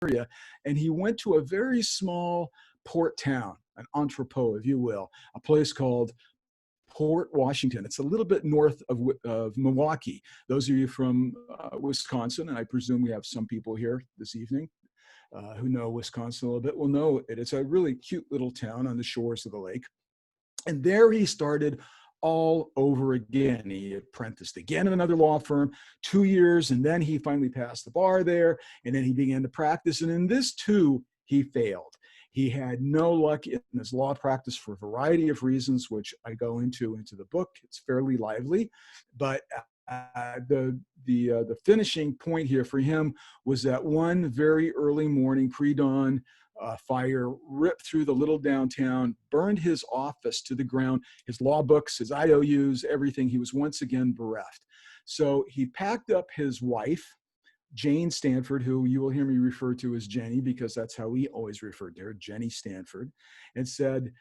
area, and he went to a very small port town, an entrepot, if you will, a place called Port Washington. It's a little bit north of Milwaukee. Those of you from Wisconsin, and I presume we have some people here this evening who know Wisconsin a little bit, will know it. It's a really cute little town on the shores of the lake. And there he started all over again. He apprenticed again in another law firm, 2 years, and then he finally passed the bar there, and then he began to practice. And in this too, he failed. He had no luck in his law practice for a variety of reasons, which I go into the book. It's fairly lively, but the finishing point here for him was that one very early morning, pre-dawn, fire ripped through the little downtown, burned his office to the ground, his law books, his IOUs, everything. He was once again bereft. So he packed up his wife, Jane Stanford, who you will hear me refer to as Jenny, because that's how we always referred to her, Jenny Stanford, and said,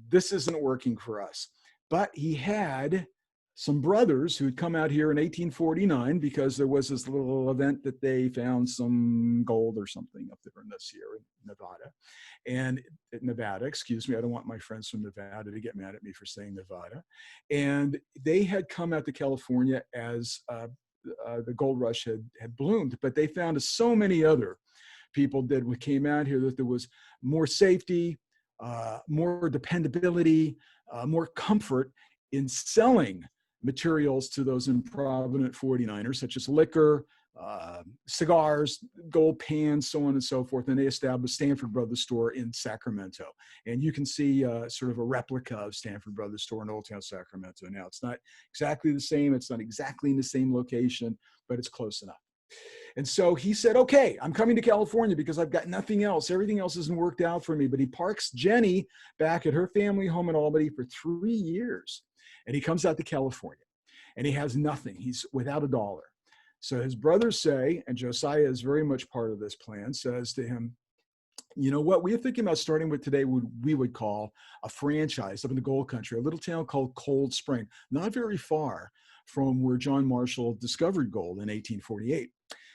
this isn't working for us. But he had some brothers who had come out here in 1849 because there was this little event that they found some gold or something up there in this year in Nevada. And Nevada, excuse me, I don't want my friends from Nevada to get mad at me for saying Nevada. And they had come out to California as the gold rush had bloomed, but they found, as so many other people did who came out here, that there was more safety, more dependability, more comfort in selling materials to those improvident 49ers, such as liquor, cigars, gold pans, so on and so forth. And they established Stanford Brothers store in Sacramento. And you can see sort of a replica of Stanford Brothers store in Old Town Sacramento now. It's not exactly the same. It's not exactly in the same location, but it's close enough. And so he said, okay, I'm coming to California because I've got nothing else. Everything else hasn't worked out for me. But he parks Jenny back at her family home in Albany for 3 years. And he comes out to California and he has nothing. He's without a dollar. So his brothers say, and Josiah is very much part of this plan, says to him, you know what, we're thinking about starting with today what we would call a franchise up in the gold country, a little town called Cold Spring, not very far from where John Marshall discovered gold in 1848.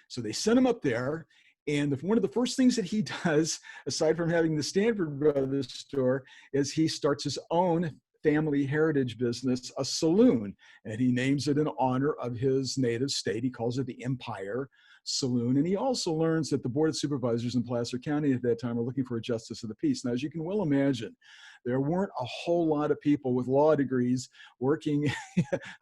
So they sent him up there. And one of the first things that he does, aside from having the Stanford Brothers store, is he starts his own family heritage business, a saloon, and he names it in honor of his native state. He calls it the Empire Saloon. And he also learns that the Board of Supervisors in Placer County at that time are looking for a justice of the peace. Now, as you can well imagine, there weren't a whole lot of people with law degrees working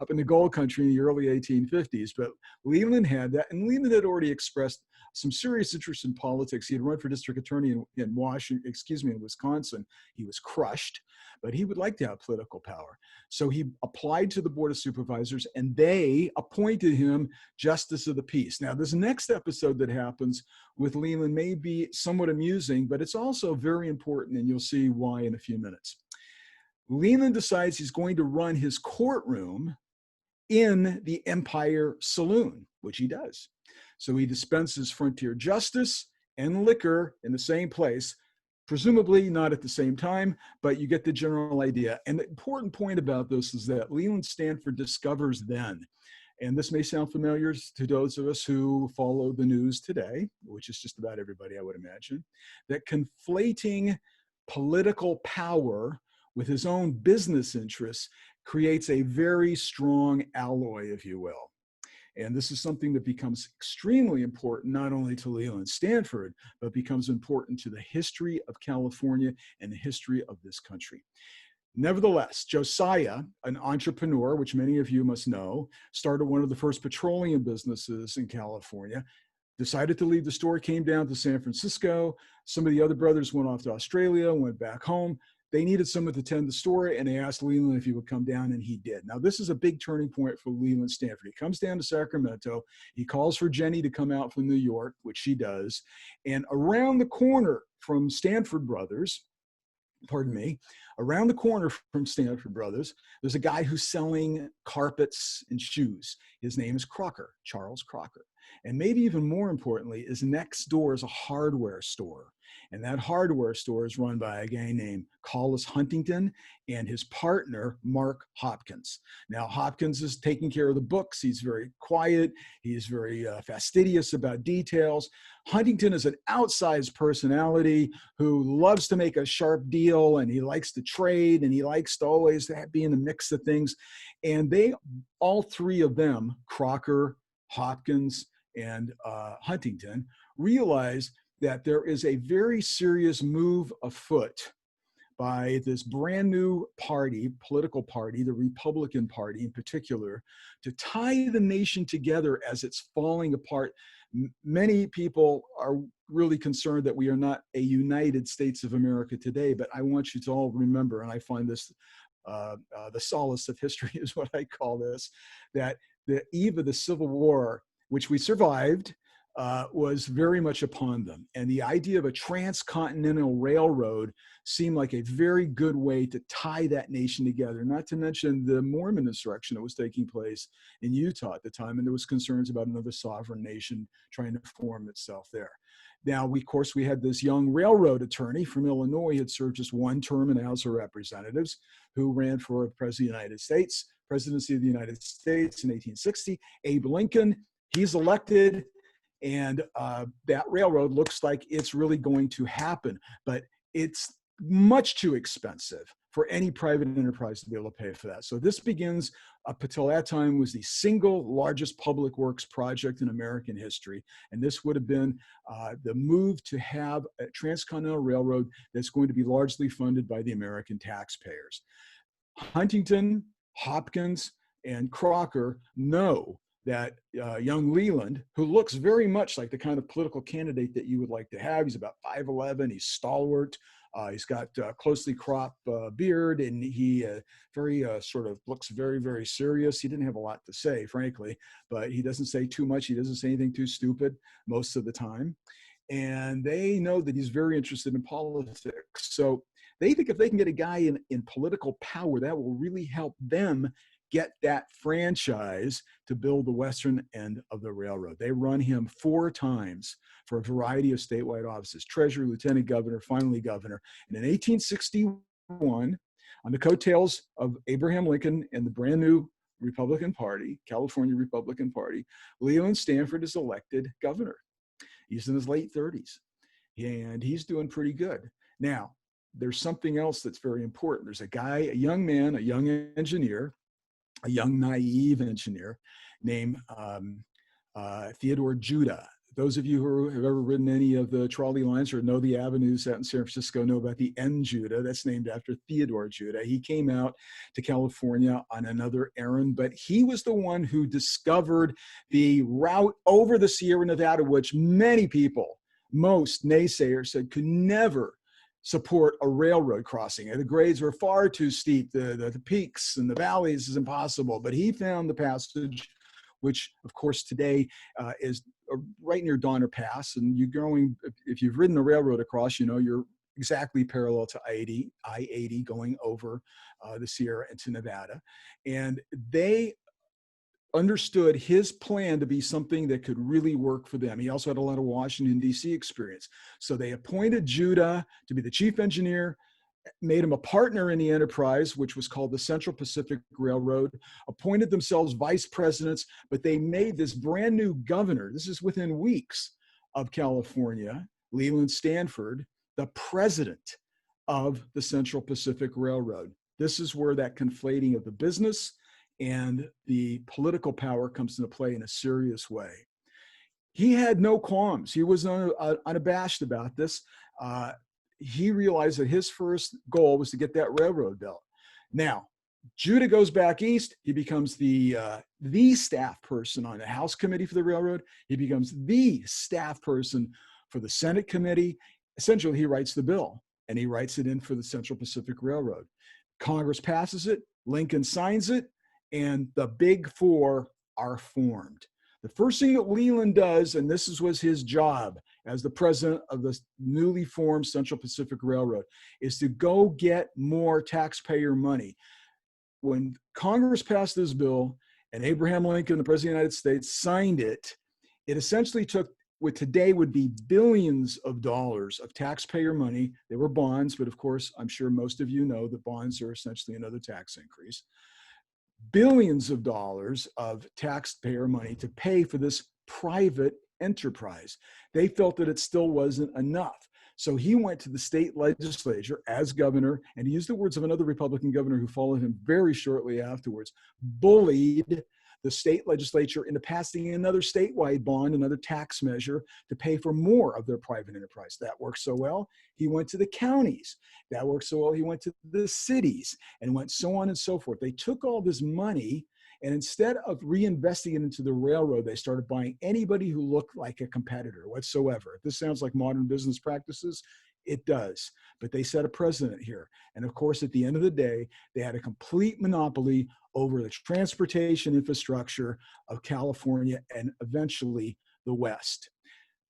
up in the gold country in the early 1850s, but Leland had that, and Leland had already expressed some serious interest in politics. He had run for district attorney in Wisconsin. He was crushed, but he would like to have political power. So he applied to the Board of Supervisors, and they appointed him Justice of the Peace. Now, this next episode that happens with Leland may be somewhat amusing, but it's also very important, and you'll see why in a few minutes. Leland decides he's going to run his courtroom in the Empire Saloon, which he does. So he dispenses frontier justice and liquor in the same place, presumably not at the same time, but you get the general idea. And the important point about this is that Leland Stanford discovers then, and this may sound familiar to those of us who follow the news today, which is just about everybody, I would imagine, that conflating political power with his own business interests creates a very strong alloy, if you will. And this is something that becomes extremely important, not only to Leland Stanford, but becomes important to the history of California and the history of this country. Nevertheless, Josiah, an entrepreneur, which many of you must know, started one of the first petroleum businesses in California, decided to leave the store, came down to San Francisco. Some of the other brothers went off to Australia, went back home. They needed someone to tend the store, and they asked Leland if he would come down, and he did. Now, this is a big turning point for Leland Stanford. He comes down to Sacramento. He calls for Jenny to come out from New York, which she does. And around the corner from Stanford Brothers, around the corner from Stanford Brothers, there's a guy who's selling carpets and shoes. His name is Crocker, Charles Crocker. And maybe even more importantly is next door is a hardware store. And that hardware store is run by a guy named Collis Huntington and his partner, Mark Hopkins. Now, Hopkins is taking care of the books. He's very quiet. He's very fastidious about details. Huntington is an outsized personality who loves to make a sharp deal, and he likes to trade, and he likes to always be in the mix of things. And they, all three of them, Crocker, Hopkins, and Huntington, realize that there is a very serious move afoot by this brand new party, political party, the Republican Party in particular, to tie the nation together as it's falling apart. Many people are really concerned that we are not a United States of America today, but I want you to all remember, and I find this the solace of history is what I call this, that the eve of the Civil War, which we survived, was very much upon them. And the idea of a transcontinental railroad seemed like a very good way to tie that nation together, not to mention the Mormon insurrection that was taking place in Utah at the time. And there was concerns about another sovereign nation trying to form itself there. Now, of course, we had this young railroad attorney from Illinois, had served just one term in the House of Representatives, who ran for President of the United States, presidency of the United States in 1860. Abe Lincoln, he's elected. And that railroad looks like it's really going to happen, but it's much too expensive for any private enterprise to be able to pay for that. So this begins, up until that time, was the single largest public works project in American history. And this would have been the move to have a transcontinental railroad that's going to be largely funded by the American taxpayers. Huntington, Hopkins, and Crocker know that young Leland, who looks very much like the kind of political candidate that you would like to have. He's about 5'11", he's stalwart, he's got closely cropped beard, and he very sort of looks very, very serious. He didn't have a lot to say, frankly, but he doesn't say too much. He doesn't say anything too stupid most of the time. And they know that he's very interested in politics. So they think if they can get a guy in political power, that will really help them get that franchise to build the western end of the railroad. They run him 4 times for a variety of statewide offices: treasurer, lieutenant governor, finally governor. And in 1861, on the coattails of Abraham Lincoln and the brand new Republican Party, California Republican Party, Leland Stanford is elected governor. He's in his late 30s, and he's doing pretty good. Now, there's something else that's very important. There's a guy, a young man, a young engineer, a young naive engineer named Theodore Judah. Those of you who have ever ridden any of the trolley lines or know the avenues out in San Francisco know about the N Judah. That's named after Theodore Judah. He came out to California on another errand, but he was the one who discovered the route over the Sierra Nevada, which many people, most naysayers, said could never support a railroad crossing. And the grades were far too steep. The peaks and the valleys is impossible. But he found the passage, which of course today is right near Donner Pass. And you're going, if you've ridden the railroad across, you know, you're exactly parallel to I-80 going over the Sierra into Nevada. And they understood his plan to be something that could really work for them. He also had a lot of Washington, D.C. experience. So they appointed Judah to be the chief engineer, made him a partner in the enterprise, which was called the Central Pacific Railroad, appointed themselves vice presidents, but they made this brand new governor, this is within weeks, of California, Leland Stanford, the president of the Central Pacific Railroad. This is where that conflating of the business and the political power comes into play in a serious way. He had no qualms. He was unabashed about this. He realized that his first goal was to get that railroad built. Now, Judah goes back east. He becomes the staff person on the House Committee for the railroad. He becomes the staff person for the Senate Committee. Essentially, he writes the bill, and he writes it in for the Central Pacific Railroad. Congress passes it. Lincoln signs it. And the Big Four are formed. The first thing that Leland does, and this was his job as the president of the newly formed Central Pacific Railroad, is to go get more taxpayer money. When Congress passed this bill and Abraham Lincoln, the president of the United States, signed it, It essentially took what today would be billions of dollars of taxpayer money. They were bonds, but of course, I'm sure most of you know that bonds are essentially another tax increase. Billions of dollars of taxpayer money to pay for this private enterprise. They felt that it still wasn't enough. So he went to the state legislature as governor, and he used the words of another Republican governor who followed him very shortly afterwards, bullied the state legislature into passing another statewide bond, another tax measure to pay for more of their private enterprise. That worked so well. He went to the counties. That worked so well. He went to the cities and went so on and so forth. They took all this money, and instead of reinvesting it into the railroad, they started buying anybody who looked like a competitor whatsoever. If this sounds like modern business practices, it does. But they set a precedent here. And of course, at the end of the day, they had a complete monopoly over the transportation infrastructure of California and eventually the West.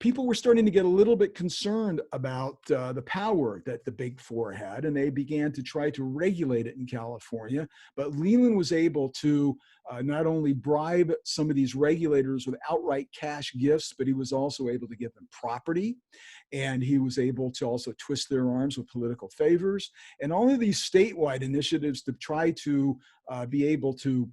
People were starting to get a little bit concerned about the power that the Big Four had, and they began to try to regulate it in California. But Leland was able to not only bribe some of these regulators with outright cash gifts, but he was also able to give them property, and he was able to also twist their arms with political favors. And all of these statewide initiatives to try to be able to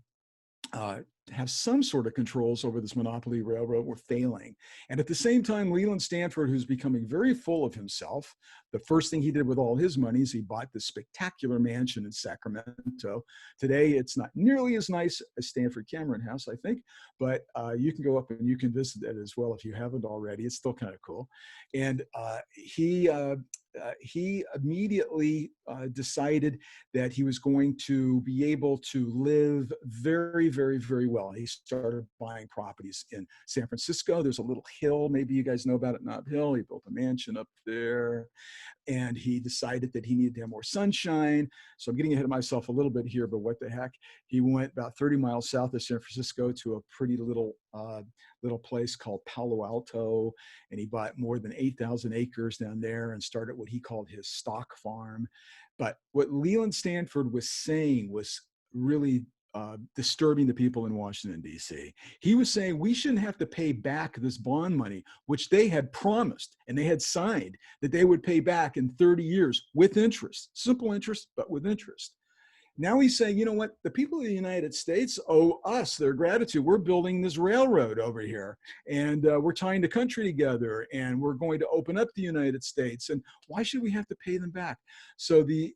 have some sort of controls over this monopoly railroad were failing. And at the same time, Leland Stanford, who's becoming very full of himself, the first thing he did with all his money is he bought this spectacular mansion in Sacramento. Today, it's not nearly as nice as Stanford Cameron House, I think, but you can go up and you can visit it as well if you haven't already. It's still kind of cool. And he immediately decided that he was going to be able to live very, very, very well. He started buying properties in San Francisco. There's a little hill, maybe you guys know about it, Nob Hill. He built a mansion up there. And he decided that he needed to have more sunshine. So I'm getting ahead of myself a little bit here, but what the heck? He went about 30 miles south of San Francisco to a pretty little place called Palo Alto, and he bought more than 8,000 acres down there and started what he called his stock farm. But what Leland Stanford was saying was really disturbing the people in Washington, D.C. He was saying we shouldn't have to pay back this bond money, which they had promised and they had signed that they would pay back in 30 years with interest, simple interest, but with interest. Now he's saying, you know what, the people of the United States owe us their gratitude. We're building this railroad over here, and we're tying the country together, and we're going to open up the United States. And why should we have to pay them back? So the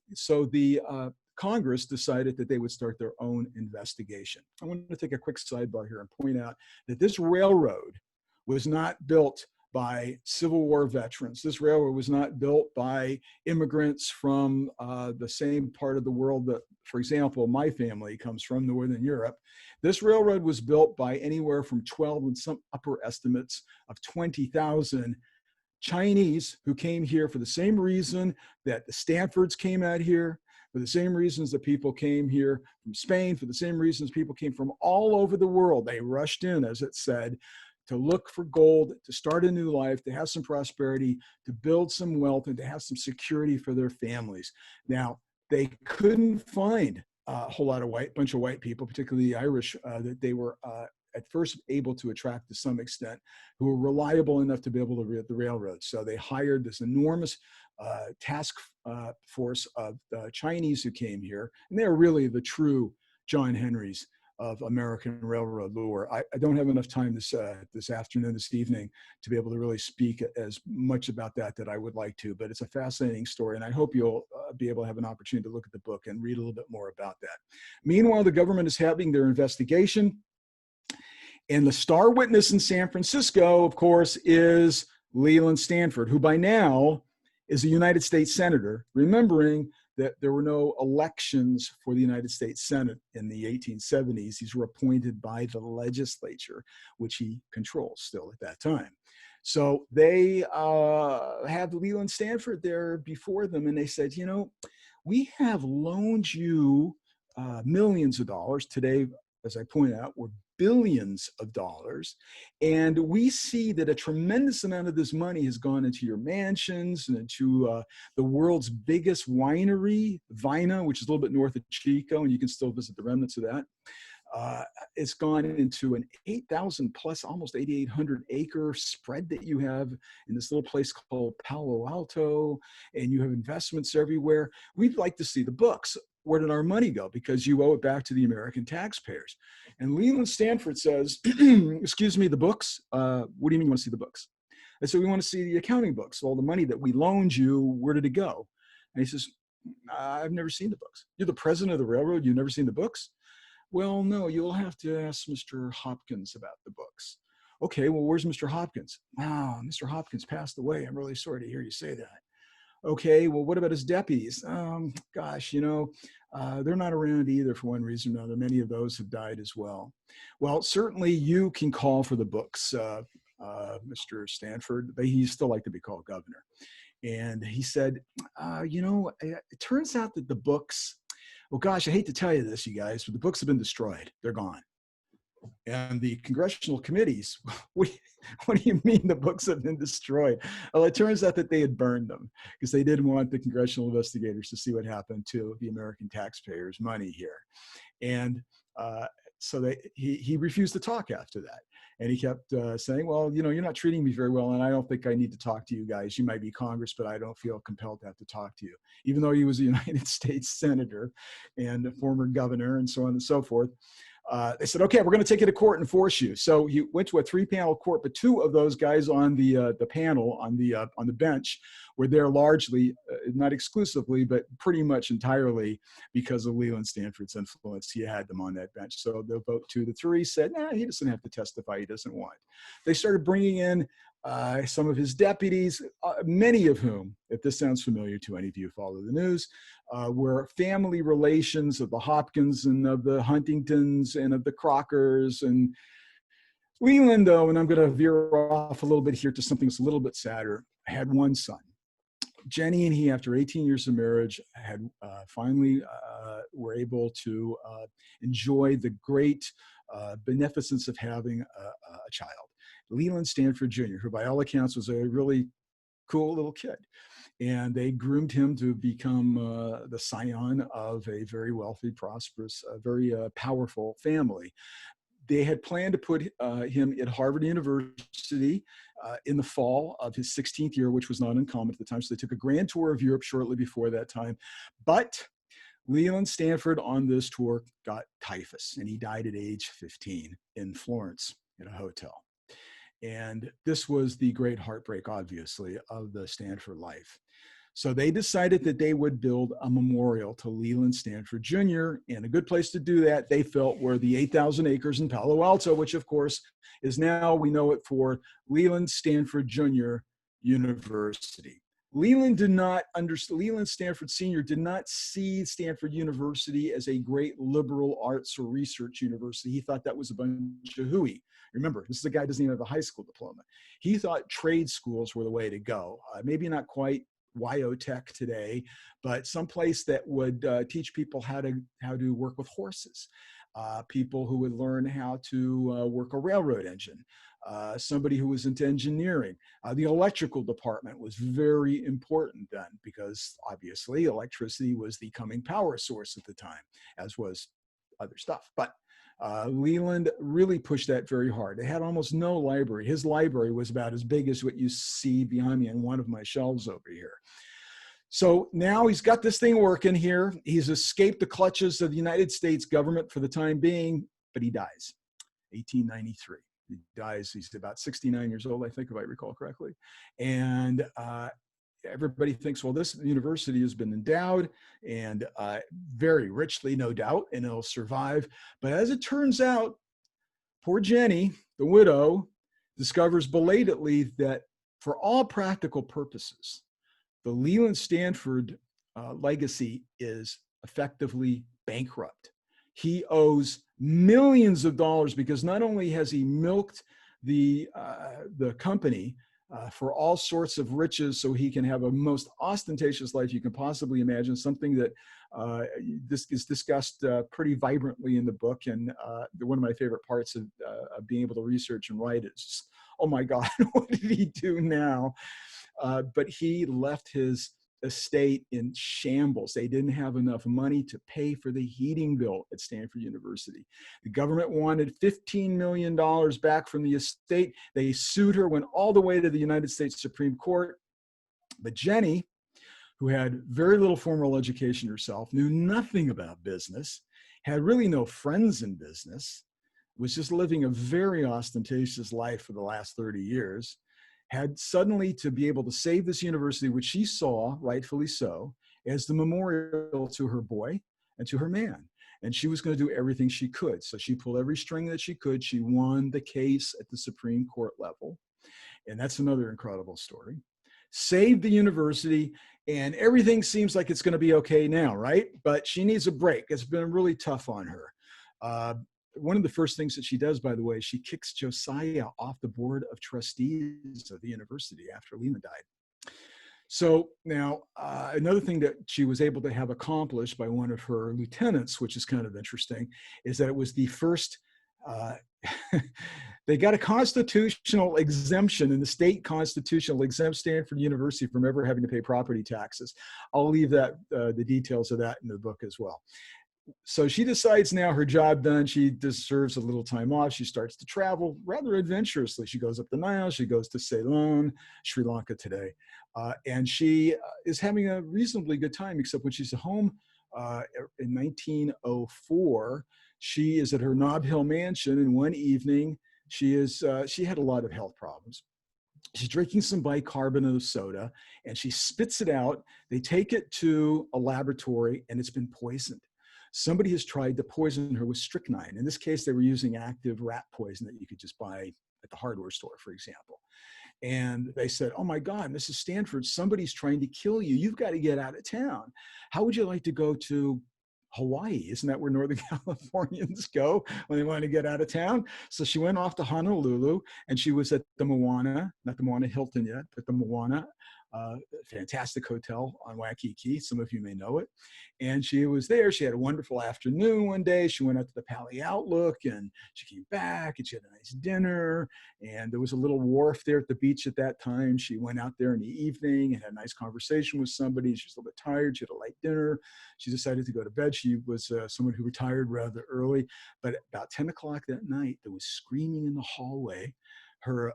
Congress decided that they would start their own investigation. I want to take a quick sidebar here and point out that this railroad was not built by Civil War veterans. This railroad was not built by immigrants from the same part of the world that, for example, my family comes from, Northern Europe. This railroad was built by anywhere from 12 and some upper estimates of 20,000 Chinese who came here for the same reason that the Stanfords came out here, for the same reasons that people came here from Spain, for the same reasons people came from all over the world. They rushed in, as it said, to look for gold, to start a new life, to have some prosperity, to build some wealth, and to have some security for their families. Now, they couldn't find a whole lot of bunch of white people, particularly the Irish, that they were at first able to attract to some extent, who were reliable enough to be able to read the railroad. So they hired this enormous task force of Chinese who came here, and they're really the true John Henrys of American railroad lore. I don't have enough time this afternoon, this evening, to be able to really speak as much about that I would like to, but it's a fascinating story, and I hope you'll be able to have an opportunity to look at the book and read a little bit more about that. Meanwhile, the government is having their investigation, and the star witness in San Francisco, of course, is Leland Stanford, who by now is a United States Senator, remembering that there were no elections for the United States Senate in the 1870s. These were appointed by the legislature, which he controls still at that time. So they have Leland Stanford there before them, and they said, you know, we have loaned you millions of dollars. Today, as I pointed out, we're billions of dollars. And we see that a tremendous amount of this money has gone into your mansions and into the world's biggest winery, Vina, which is a little bit north of Chico, and you can still visit the remnants of that. It's gone into an 8,000 plus, almost 8,800 acre spread that you have in this little place called Palo Alto, and you have investments everywhere. We'd like to see the books. Where did our money go? Because you owe it back to the American taxpayers. And Leland Stanford says, excuse me, the books? What do you mean you want to see the books? I said, we want to see the accounting books. All the money that we loaned you, where did it go? And he says, I've never seen the books. You're the president of the railroad, you've never seen the books? Well, no, you'll have to ask Mr. Hopkins about the books. Okay, well, where's Mr. Hopkins? Ah, Mr. Hopkins passed away. I'm really sorry to hear you say that. Okay, well, what about his deputies? Gosh, they're not around either for one reason or another. Many of those have died as well. Well, certainly you can call for the books, Mr. Stanford. He still like to be called governor. And he said, it turns out that the books, well, gosh, I hate to tell you this, you guys, but the books have been destroyed. They're gone. And the congressional committees, what do you mean the books have been destroyed? Well, it turns out that they had burned them because they didn't want the congressional investigators to see what happened to the American taxpayers' money here. And so he refused to talk after that. And he kept saying, well, you're not treating me very well, and I don't think I need to talk to you guys. You might be Congress, but I don't feel compelled to have to talk to you. Even though he was a United States senator and a former governor and so on and so forth. They said, okay, we're going to take you to court and force you. So he went to a 3-panel court, but 2 of those guys on the panel on the bench were there largely, not exclusively, but pretty much entirely because of Leland Stanford's influence. He had them on that bench. So the vote 2-3 said, nah, he doesn't have to testify. He doesn't want. They started bringing in some of his deputies, many of whom, if this sounds familiar to any of you who follow the news, were family relations of the Hopkins and of the Huntingtons and of the Crockers. And Leland, though, and I'm going to veer off a little bit here to something that's a little bit sadder, had one son. Jenny and he, after 18 years of marriage, had finally were able to enjoy the great beneficence of having a child. Leland Stanford Jr., who by all accounts was a really cool little kid. And they groomed him to become the scion of a very wealthy, prosperous, very powerful family. They had planned to put him at Harvard University in the fall of his 16th year, which was not uncommon at the time. So they took a grand tour of Europe shortly before that time. But Leland Stanford on this tour got typhus, and he died at age 15 in Florence in a hotel. And this was the great heartbreak, obviously, of the Stanford life. So they decided that they would build a memorial to Leland Stanford Jr. And a good place to do that, they felt, were the 8,000 acres in Palo Alto, which of course is now, we know it for Leland Stanford Jr. University. Leland Stanford Sr. did not see Stanford University as a great liberal arts or research university. He thought that was a bunch of hooey. Remember, this is a guy who doesn't even have a high school diploma. He thought trade schools were the way to go. Maybe not quite Wyotech today, but someplace that would teach people how to work with horses, people who would learn how to work a railroad engine, somebody who was into engineering. The electrical department was very important then because obviously electricity was the coming power source at the time, as was other stuff. But Leland really pushed that very hard. They had almost no library. His library was about as big as what you see behind me on one of my shelves over here. So now he's got this thing working here. He's escaped the clutches of the United States government for the time being, but he dies, 1893. He dies, he's about 69 years old, I think, if I recall correctly. And everybody thinks, well, this university has been endowed and very richly, no doubt, and it'll survive. But as it turns out, poor Jenny, the widow, discovers belatedly that for all practical purposes, the Leland Stanford legacy is effectively bankrupt. He owes millions of dollars because not only has he milked the company for all sorts of riches so he can have a most ostentatious life you can possibly imagine, something that this is discussed pretty vibrantly in the book. And one of my favorite parts of being able to research and write is, oh my God, what did he do now? But he left his estate in shambles. They didn't have enough money to pay for the heating bill at Stanford University. The government wanted $15 million back from the estate. They sued her, went all the way to the United States Supreme Court. But Jenny, who had very little formal education herself, knew nothing about business, had really no friends in business, was just living a very ostentatious life for the last 30 years, had suddenly to be able to save this university, which she saw, rightfully so, as the memorial to her boy and to her man. And she was going to do everything she could. So she pulled every string that she could. She won the case at the Supreme Court level. And that's another incredible story. Saved the university, and everything seems like it's going to be okay now, right? But she needs a break. It's been really tough on her. One of the first things that she does, by the way, she kicks Josiah off the board of trustees of the university after Leland died. So now another thing that she was able to have accomplished by one of her lieutenants, which is kind of interesting, is that it was the first, they got a constitutional exemption, and the state constitutional exempt Stanford University from ever having to pay property taxes. I'll leave that, the details of that in the book as well. So she decides now her job done, she deserves a little time off. She starts to travel rather adventurously. She goes up the Nile, she goes to Ceylon, Sri Lanka today. And she is having a reasonably good time, except when she's home in 1904, she is at her Nob Hill mansion, and one evening she had a lot of health problems. She's drinking some bicarbonate of soda, and she spits it out. They take it to a laboratory, and it's been poisoned. Somebody has tried to poison her with strychnine. In this case, they were using active rat poison that you could just buy at the hardware store, for example. And they said, oh my God, Mrs. Stanford, somebody's trying to kill you. You've got to get out of town. How would you like to go to Hawaii? Isn't that where Northern Californians go when they want to get out of town? So she went off to Honolulu, and she was at the Moana, not the Moana Hilton yet, but the Moana, fantastic hotel on Waikiki. Some of you may know it. And she was there. She had a wonderful afternoon one day. She went out to the Pali Outlook, and she came back, and she had a nice dinner. And there was a little wharf there at the beach at that time. She went out there in the evening and had a nice conversation with somebody. She was a little bit tired. She had a light dinner. She decided to go to bed. She was someone who retired rather early. But about 10 o'clock that night, there was screaming in the hallway. Her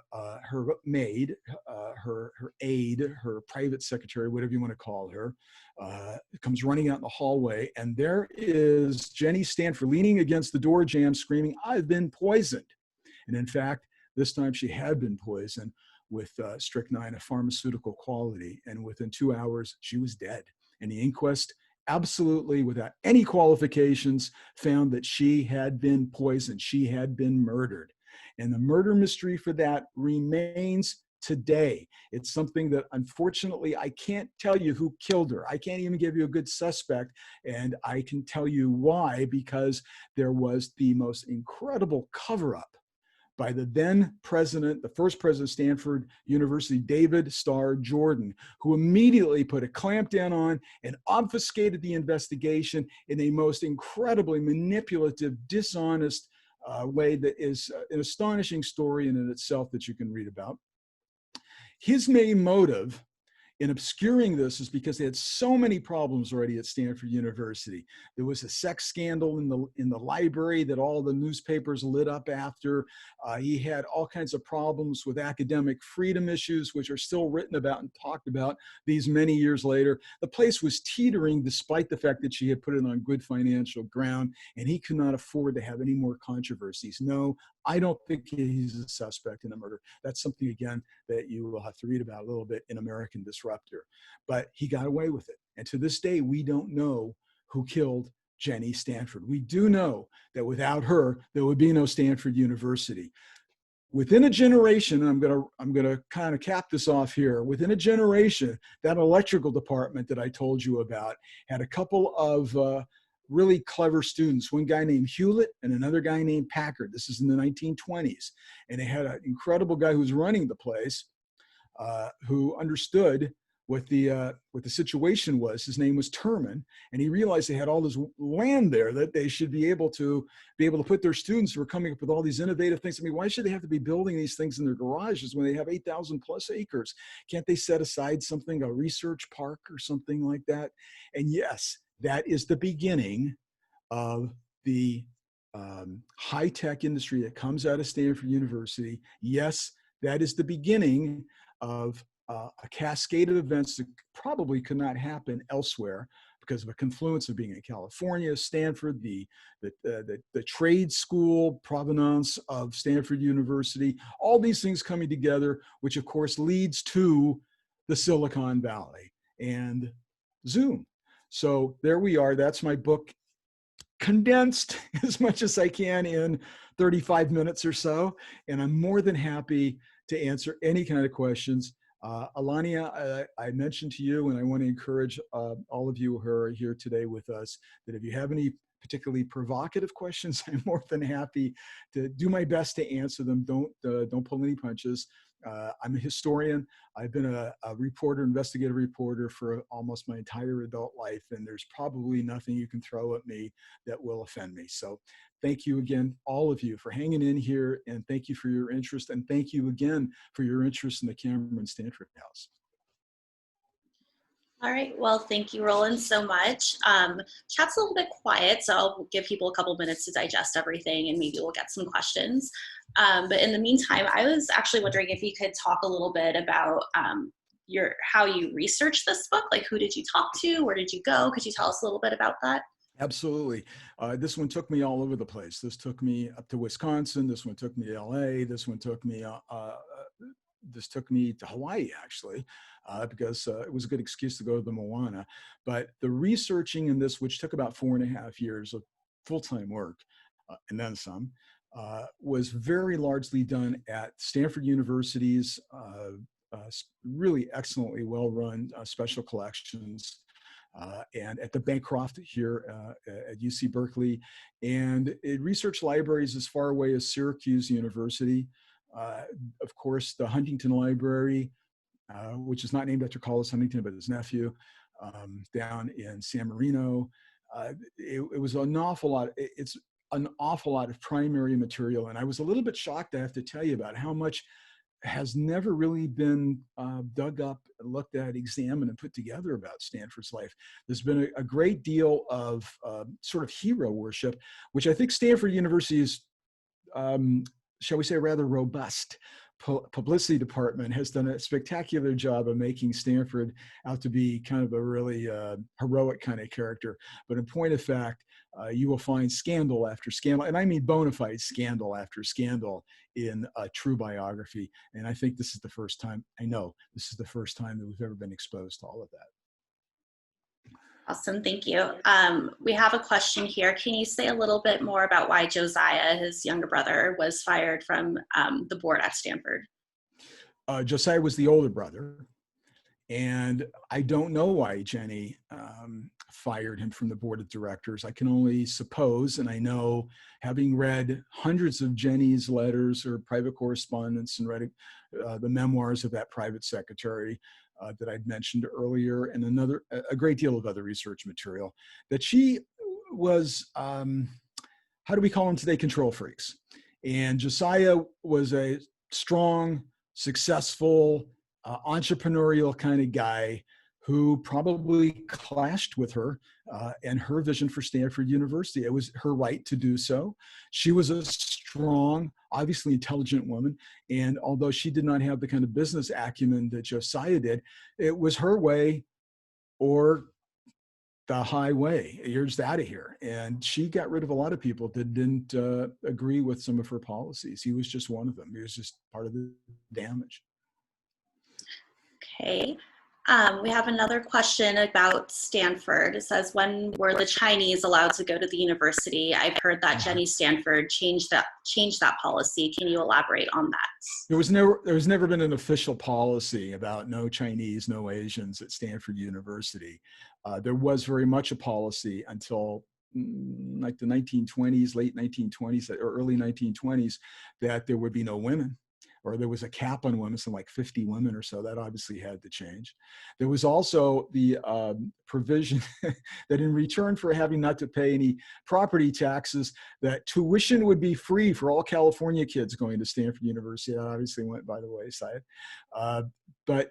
maid, her aide, her private secretary, whatever you want to call her, comes running out in the hallway, and there is Jenny Stanford leaning against the door jamb, screaming, "I've been poisoned!" And in fact, this time she had been poisoned with strychnine, a pharmaceutical quality, and within 2 hours she was dead. And the inquest, absolutely without any qualifications, found that she had been poisoned. She had been murdered. And the murder mystery for that remains today. It's something that, unfortunately, I can't tell you who killed her. I can't even give you a good suspect. And I can tell you why, because there was the most incredible cover-up by the then president, the first president of Stanford University, David Starr Jordan, who immediately put a clamp down on and obfuscated the investigation in a most incredibly manipulative, dishonest way that is an astonishing story in and itself that you can read about. His main motive in obscuring this is because they had so many problems already at Stanford University. There was a sex scandal in the library that all the newspapers lit up after. He had all kinds of problems with academic freedom issues, which are still written about and talked about these many years later. The place was teetering despite the fact that she had put it on good financial ground, and he could not afford to have any more controversies. No, I don't think he's a suspect in the murder. That's something, again, that you will have to read about a little bit in American Disruptor. But he got away with it. And to this day, we don't know who killed Jenny Stanford. We do know that without her, there would be no Stanford University. Within a generation, and I'm gonna kind of cap this off here, within a generation, that electrical department that I told you about had a couple of really clever students, one guy named Hewlett and another guy named Packard. This is in the 1920s. And they had an incredible guy who was running the place, who understood what the situation was, his name was Terman, and he realized they had all this land there that they should be able to put their students who were coming up with all these innovative things. I mean, why should they have to be building these things in their garages when they have 8,000 plus acres? Can't they set aside something, a research park or something like that? And yes, that is the beginning of the high-tech industry that comes out of Stanford University. Yes, that is the beginning of a cascade of events that probably could not happen elsewhere because of a confluence of being in California, Stanford, the trade school provenance of Stanford University, all these things coming together, which of course leads to the Silicon Valley and Zoom. So there we are. That's my book, condensed as much as I can in 35 minutes or so. And I'm more than happy to answer any kind of questions. Alania, I mentioned to you, and I want to encourage all of you who are here today with us, that if you have any particularly provocative questions, I'm more than happy to do my best to answer them. Don't pull any punches. I'm a historian. I've been a reporter, investigative reporter for almost my entire adult life, and there's probably nothing you can throw at me that will offend me. So thank you again, all of you, for hanging in here, and thank you for your interest, and thank you again for your interest in the Camron-Stanford House. All right, well, thank you, Roland, so much. Chat's a little bit quiet, so I'll give people a couple minutes to digest everything, and maybe we'll get some questions. But in the meantime, I was actually wondering if you could talk a little bit about how you researched this book. Like, who did you talk to? Where did you go? Could you tell us a little bit about that? Absolutely. This one took me all over the place. This took me up to Wisconsin. This one took me to LA. This one took me to Hawaii, actually, because it was a good excuse to go to the Moana. But the researching in this, which took about 4.5 years of full-time work, and then some, was very largely done at Stanford University's really excellently well-run special collections, and at the Bancroft here at UC Berkeley, and in research libraries as far away as Syracuse University. Of course, the Huntington Library, which is not named after Collis Huntington, but his nephew, down in San Marino. It was an awful lot. It's an awful lot of primary material, and I was a little bit shocked, I have to tell you, about how much has never really been dug up, looked at, examined, and put together about Stanford's life. There's been a great deal of sort of hero worship, which I think Stanford University is, shall we say, rather robust publicity department has done a spectacular job of making Stanford out to be kind of a really heroic kind of character. But in point of fact, you will find scandal after scandal, and I mean bona fide scandal after scandal in a true biography. And I think this is the first time, I know this is the first time that we've ever been exposed to all of that. Awesome, thank you. We have a question here. Can you say a little bit more about why Josiah, his younger brother, was fired from the board at Stanford? Josiah was the older brother, and I don't know why Jenny fired him from the board of directors. I can only suppose, and I know, having read hundreds of Jenny's letters or private correspondence and read the memoirs of that private secretary that I'd mentioned earlier, and a great deal of other research material, that she was, how do we call them today, control freaks. And Josiah was a strong, successful, entrepreneurial kind of guy who probably clashed with her and her vision for Stanford University. It was her right to do so. She was a strong, obviously intelligent woman, and although she did not have the kind of business acumen that Josiah did, it was her way or the highway. You're just out of here. And she got rid of a lot of people that didn't agree with some of her policies. He was just one of them. He was just part of the damage. Okay. We have another question about Stanford. It says, when were the Chinese allowed to go to the university? I've heard that Jenny Stanford changed that policy. Can you elaborate on that? There's never been an official policy about no Chinese, no Asians at Stanford University. There was very much a policy until like the 1920s, late 1920s or early 1920s, that there would be no women or there was a cap on women, so like 50 women or so. That obviously had to change. There was also the provision that in return for having not to pay any property taxes, that tuition would be free for all California kids going to Stanford University. That obviously went by the wayside. But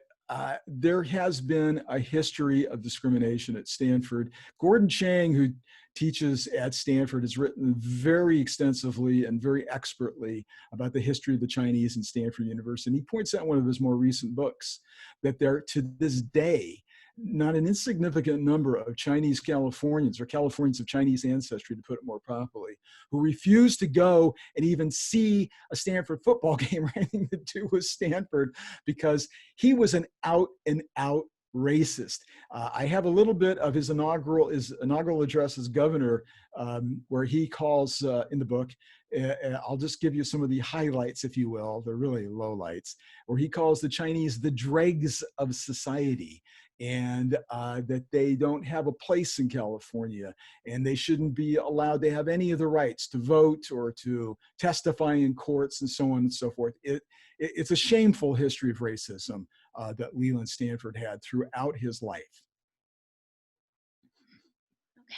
there has been a history of discrimination at Stanford. Gordon Chang, who teaches at Stanford, has written very extensively and very expertly about the history of the Chinese in Stanford University. And he points out in one of his more recent books that there, to this day, not an insignificant number of Chinese Californians, or Californians of Chinese ancestry, to put it more properly, who refuse to go and even see a Stanford football game or anything to do with Stanford, because he was an out and out racist. I have a little bit of his inaugural address as governor, where he calls in the book, I'll just give you some of the highlights, if you will. They're really lowlights, where he calls the Chinese the dregs of society, and that they don't have a place in California, and they shouldn't be allowed to have any of the rights to vote or to testify in courts and so on and so forth. It's a shameful history of racism that Leland Stanford had throughout his life.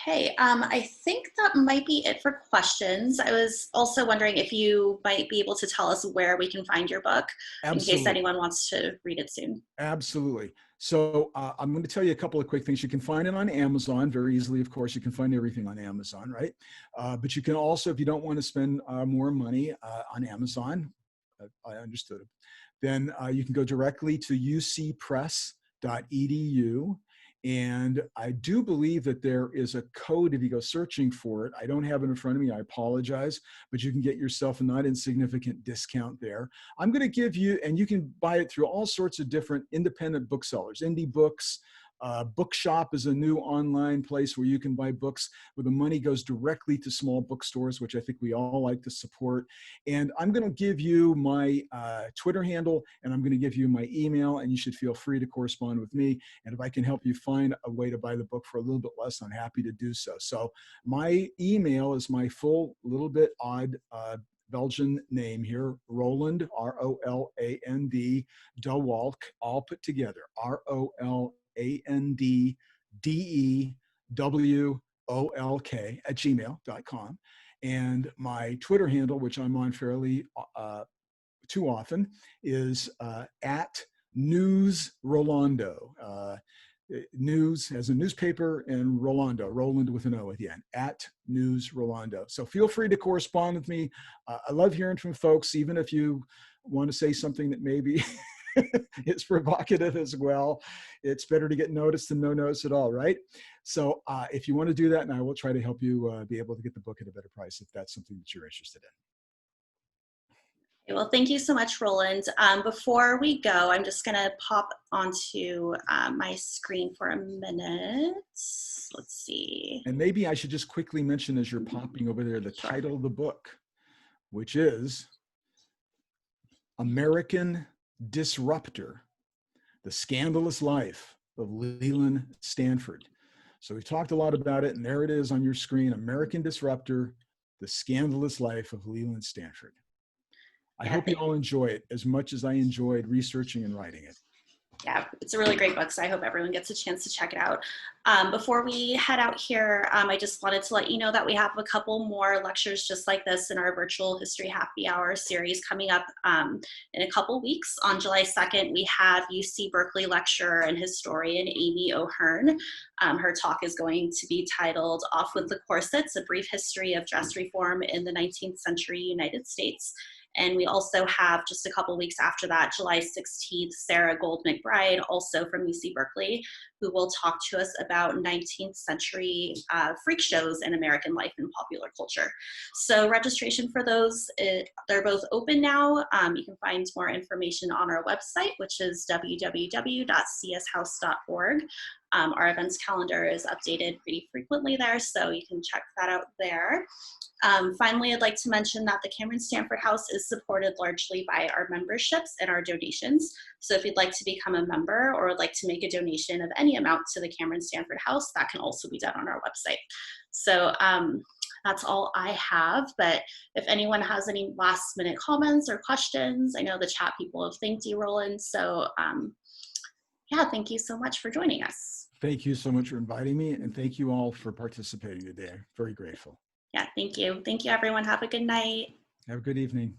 Okay, I think that might be it for questions. I was also wondering if you might be able to tell us where we can find your book, Absolutely. in case anyone wants to read it soon. Absolutely. So I'm going to tell you a couple of quick things. You can find it on Amazon very easily. Of course, you can find everything on Amazon, right? But you can also, if you don't want to spend more money on Amazon, I understood it, then you can go directly to ucpress.edu. And I do believe that there is a code if you go searching for it. I don't have it in front of me, I apologize, but you can get yourself a not insignificant discount there. I'm going to give you, and you can buy it through all sorts of different independent booksellers, indie books. Bookshop is a new online place where you can buy books where the money goes directly to small bookstores, which I think we all like to support. And I'm going to give you my Twitter handle, and I'm going to give you my email, and you should feel free to correspond with me. And if I can help you find a way to buy the book for a little bit less, I'm happy to do so. So my email is my full, little bit odd Belgian name here, Roland, R-O-L-A-N-D, De Wolk, all put together, ROLANDEWOLK @gmail.com. And my Twitter handle, which I'm on fairly too often, is at News Rolando. News as a newspaper, and Rolando, Roland with an O at the end, at News Rolando. So feel free to correspond with me. I love hearing from folks, even if you want to say something that maybe is provocative as well. It's better to get noticed than no notice at all, right? So if you want to do that, and I will try to help you be able to get the book at a better price if that's something that you're interested in. Well, thank you so much, Roland. Before we go, I'm just going to pop onto my screen for a minute. Let's see. And maybe I should just quickly mention, as you're popping over there, the title of the book, which is American Disruptor, The Scandalous Life of Leland Stanford. So we talked a lot about it, and there it is on your screen, American Disruptor, The Scandalous Life of Leland Stanford. I hope you all enjoy it as much as I enjoyed researching and writing it. Yeah, it's a really great book, so I hope everyone gets a chance to check it out. Before we head out here, I just wanted to let you know that we have a couple more lectures just like this in our virtual History Happy Hour series coming up in a couple weeks. On July 2nd, we have UC Berkeley lecturer and historian Amy O'Hearn. Her talk is going to be titled Off with the Corsets, A Brief History of Dress Reform in the 19th Century United States. And we also have, just a couple weeks after that, July 16th, Sarah Gold McBride, also from UC Berkeley, who will talk to us about 19th century freak shows in American life and popular culture. So registration for those, they're both open now. You can find more information on our website, which is www.cshouse.org. Our events calendar is updated pretty frequently there, so you can check that out there. Finally, I'd like to mention that the Camron-Stanford House is supported largely by our memberships and our donations. So if you'd like to become a member or would like to make a donation of any amount to the Camron-Stanford House, that can also be done on our website. So that's all I have. But if anyone has any last minute comments or questions, I know the chat people have thanked you, Roland. So yeah, thank you so much for joining us. Thank you so much for inviting me, and thank you all for participating today. I'm very grateful. Yeah, thank you. Thank you, everyone. Have a good night. Have a good evening.